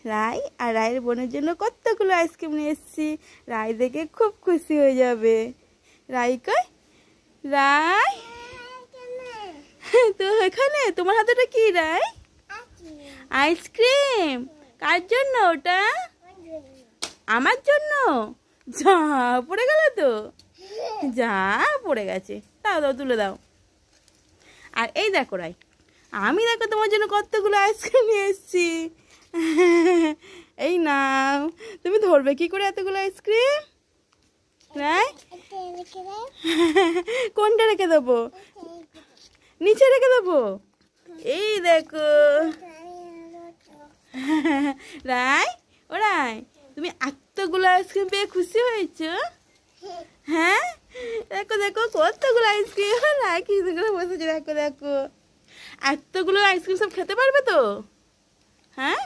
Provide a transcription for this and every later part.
রাই আর রায়ের বোনের জন্য কতগুলো আইসক্রিম নিয়ে এসেছি। রাই দেখে খুব খুশি হয়ে যাবে। রাই কই? রাই তো এখানে তোমার হাতে ওটা কি রাই? আইসক্রিম। কার জন্য ওটা? আমার জন্য। যা পড়ে গেল তো, যা পড়ে গেছে। দাও দাও, তুলে দাও। আর এই দেখো রাই, আমি দেখো তোমার জন্য কতগুলো আইসক্রিম নিয়ে এসেছি। এই নাও। তুমি ধরবে কি করে এতগুলো আইসক্রিম? রাই কোনটা রেখে দেবো? নিচে রেখে দেবো। এই দেখো রাই, ও রাই, তুমি এতগুলো আইসক্রিম পেয়ে খুশি হয়েছো? হ্যাঁ, দেখো দেখো কতগুলো আইসক্রিম। রাই কি করে বসেছে, দেখো দেখো। এতগুলো আইসক্রিম সব খেতে পারবে তো? হ্যাঁ,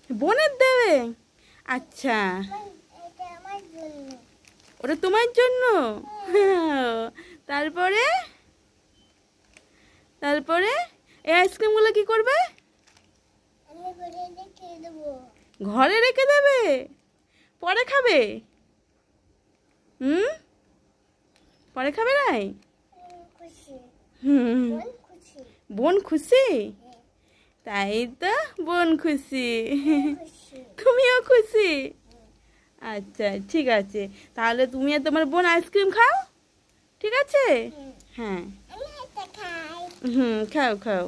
বোনের দেবে। আচ্ছা, ওটা তোমার জন্য। তারপরে তারপরে এই আইসক্রিমগুলো কি করবে? ঘরে রেখে দেবে, পরে খাবে। পরে খাবে নাই? বোন খুশি, তাই তো, বোন খুশি, তুমিও খুশি। আচ্ছা ঠিক আছে, তাহলে তুমি আর তোমার বোন আইসক্রিম খাও, ঠিক আছে? হ্যাঁ, খাও খাও।